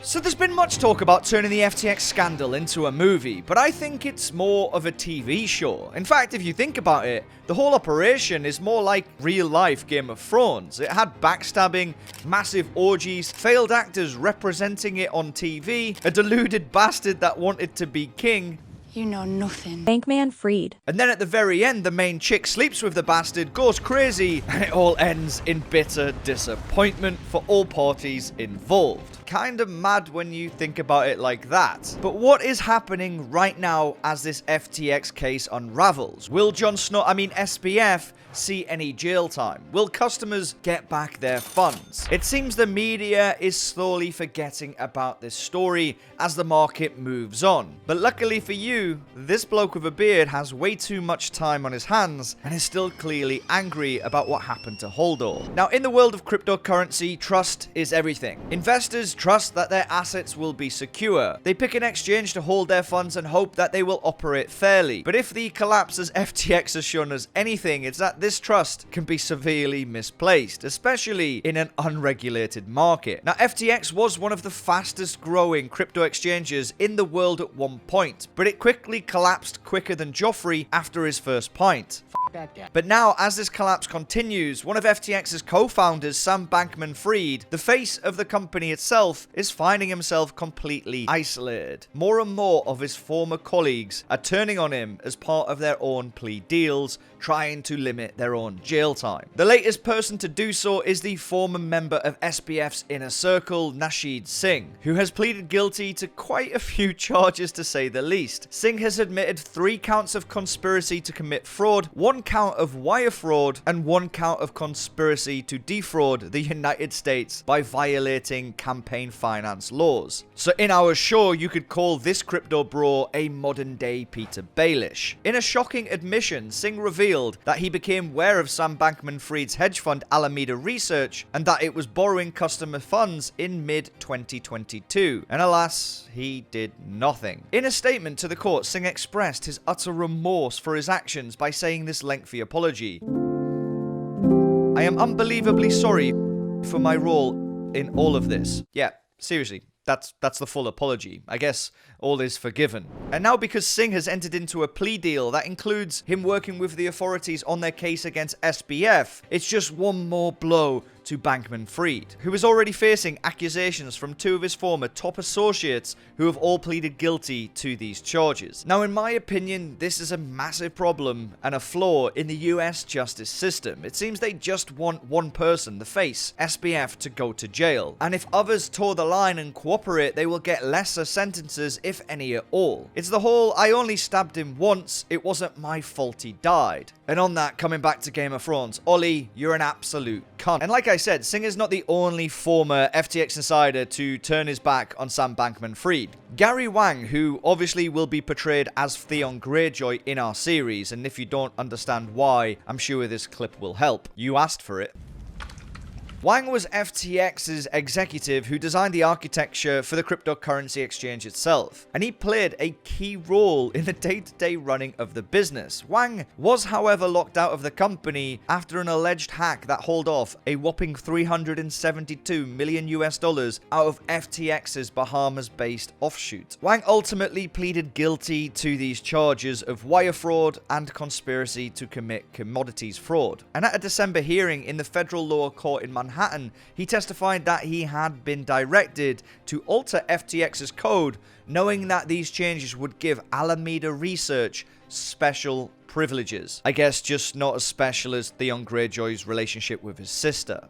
So there's been much talk about turning the FTX scandal into a movie, but I think it's more of a TV show. In fact, if you think about it, the whole operation is more like real-life Game of Thrones. It had backstabbing, massive orgies, failed actors representing it on TV, a deluded bastard that wanted to be king. You know nothing. Bankman-fried. And then at the very end, the main chick sleeps with the bastard, goes crazy, and it all ends in bitter disappointment for all parties involved. Kind of mad when you think about it like that. But what is happening right now as this FTX case unravels? Will SBF see any jail time? Will customers get back their funds? It seems the media is slowly forgetting about this story as the market moves on. But luckily for you, this bloke with a beard has way too much time on his hands and is still clearly angry about what happened to Holdor. Now, in the world of cryptocurrency, trust is everything. Investors trust that their assets will be secure. They pick an exchange to hold their funds and hope that they will operate fairly. But if the collapse as FTX has shown us anything, it's that this trust can be severely misplaced, especially in an unregulated market. Now, FTX was one of the fastest growing crypto exchanges in the world at one point, but it quickly collapsed quicker than Joffrey after his first point. But now, as this collapse continues, one of FTX's co-founders, Sam Bankman-Fried, the face of the company itself, is finding himself completely isolated. More and more of his former colleagues are turning on him as part of their own plea deals, trying to limit their own jail time. The latest person to do so is the former member of SBF's inner circle, Nasheed Singh, who has pleaded guilty to quite a few charges to say the least. Singh has admitted 3 counts of conspiracy to commit fraud, 1 count of wire fraud, and 1 count of conspiracy to defraud the United States by violating campaign finance laws. So in our show, you could call this crypto bro a modern day Peter Baelish. In a shocking admission, Singh revealed that he became aware of Sam Bankman-Fried's hedge fund Alameda Research and that it was borrowing customer funds in mid-2022. And alas, he did nothing. In a statement to the court, Singh expressed his utter remorse for his actions by saying this lengthy apology. "I am unbelievably sorry for my role in all of this." Yeah, seriously. That's the full apology. I guess all is forgiven. And now, because Singh has entered into a plea deal that includes him working with the authorities on their case against SBF, it's just one more blow to Bankman-Fried, who is already facing accusations from 2 of his former top associates who have all pleaded guilty to these charges. Now, in my opinion, this is a massive problem and a flaw in the US justice system. It seems they just want one person, the face, SBF, to go to jail. And if others toe the line and cooperate, they will get lesser sentences, if any at all. It's the whole, I only stabbed him once, it wasn't my fault he died. And on that, coming back to Game of Thrones, Ollie, you're an absolute cunt. And like I said, Singh is not the only former FTX insider to turn his back on Sam Bankman-Fried. Gary Wang, who obviously will be portrayed as Theon Greyjoy in our series, and if you don't understand why, I'm sure this clip will help. You asked for it. Wang was FTX's executive who designed the architecture for the cryptocurrency exchange itself, and he played a key role in the day-to-day running of the business. Wang was, however, locked out of the company after an alleged hack that hauled off a whopping $372 million out of FTX's Bahamas-based offshoot. Wang ultimately pleaded guilty to these charges of wire fraud and conspiracy to commit commodities fraud. And at a December hearing in the federal lower court in Manhattan, he testified that he had been directed to alter FTX's code, knowing that these changes would give Alameda Research special privileges. I guess just not as special as Theon Greyjoy's relationship with his sister.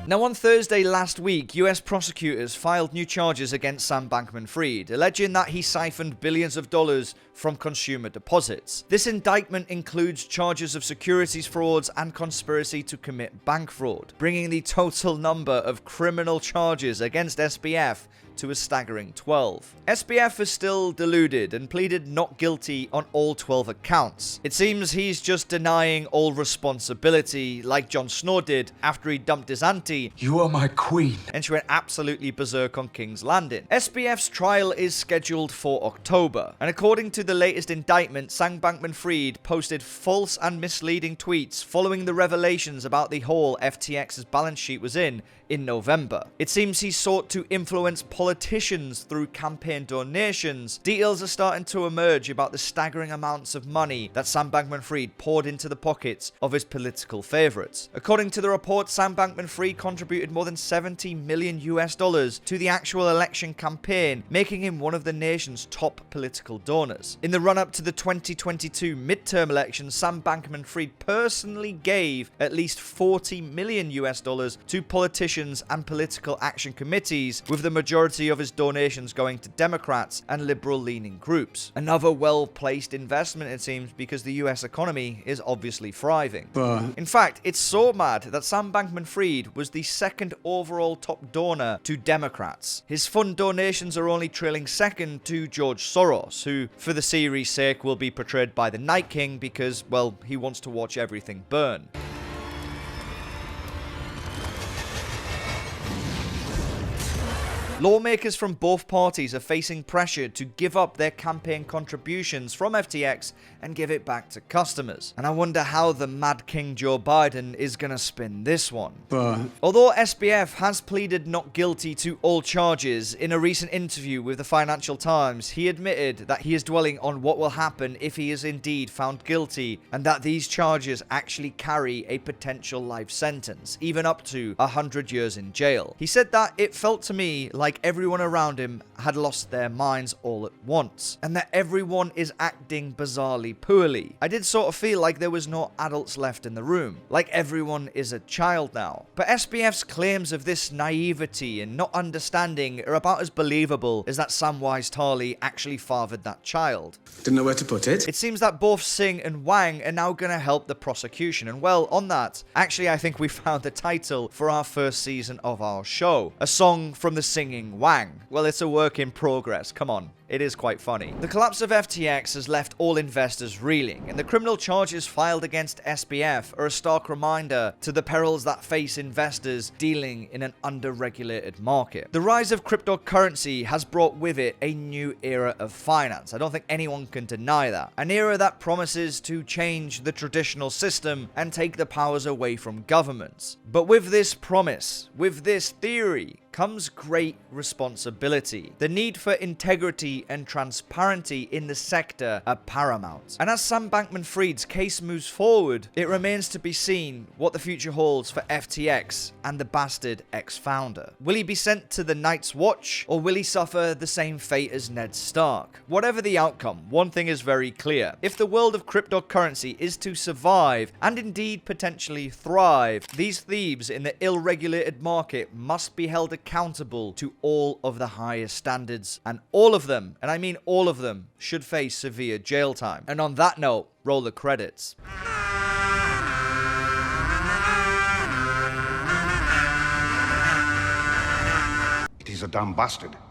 Now, on Thursday last week, US prosecutors filed new charges against Sam Bankman-Fried, alleging that he siphoned billions of dollars from consumer deposits. This indictment includes charges of securities frauds and conspiracy to commit bank fraud, bringing the total number of criminal charges against SBF to a staggering 12. SBF is still deluded and pleaded not guilty on all 12 accounts. It seems he's just denying all responsibility, like Jon Snow did after he dumped his auntie. You are my queen. And she went absolutely berserk on King's Landing. SBF's trial is scheduled for October, and according to the latest indictment, Sam Bankman-Fried posted false and misleading tweets following the revelations about the hole FTX's balance sheet was in, in November. It seems he sought to influence politicians through campaign donations. Details are starting to emerge about the staggering amounts of money that Sam Bankman-Fried poured into the pockets of his political favorites. According to the report, Sam Bankman-Fried contributed more than $70 million to the actual election campaign, making him one of the nation's top political donors. In the run-up to the 2022 midterm elections, Sam Bankman-Fried personally gave at least $40 million to politicians and political action committees, with the majority of his donations going to Democrats and liberal-leaning groups. Another well-placed investment, it seems, because the US economy is obviously thriving. In fact, it's so mad that Sam Bankman-Fried was the second overall top donor to Democrats. His fund donations are only trailing second to George Soros, who, for the series' sake, will be portrayed by the Night King because, well, he wants to watch everything burn. Lawmakers from both parties are facing pressure to give up their campaign contributions from FTX and give it back to customers. And I wonder how the Mad King Joe Biden is gonna spin this one. Although SBF has pleaded not guilty to all charges, in a recent interview with the Financial Times, he admitted that he is dwelling on what will happen if he is indeed found guilty, and that these charges actually carry a potential life sentence, even up to 100 years in jail. He said that it felt to me like everyone around him had lost their minds all at once, and that everyone is acting bizarrely poorly. I did sort of feel like there was no adults left in the room, like everyone is a child now. But SBF's claims of this naivety and not understanding are about as believable as that Samwise Tarly actually fathered that child. Didn't know where to put it. It seems that both Singh and Wang are now going to help the prosecution, and well, on that, actually I think we found the title for our first season of our show. A song from the singing Wang. Well, it's a work in progress, come on. It is quite funny. The collapse of FTX has left all investors reeling, and the criminal charges filed against SBF are a stark reminder to the perils that face investors dealing in an under-regulated market. The rise of cryptocurrency has brought with it a new era of finance. I don't think anyone can deny that. An era that promises to change the traditional system and take the powers away from governments. But with this promise, with this theory, comes great responsibility. The need for integrity and transparency in the sector are paramount. And as Sam Bankman-Fried's case moves forward, it remains to be seen what the future holds for FTX and the bastard ex-founder. Will he be sent to the Night's Watch, or will he suffer the same fate as Ned Stark? Whatever the outcome, one thing is very clear. If the world of cryptocurrency is to survive, and indeed potentially thrive, these thieves in the ill-regulated market must be held accountable to all of the highest standards, and all of them, and I mean all of them, should face severe jail time. And on that note, roll the credits. It is a damn bastard.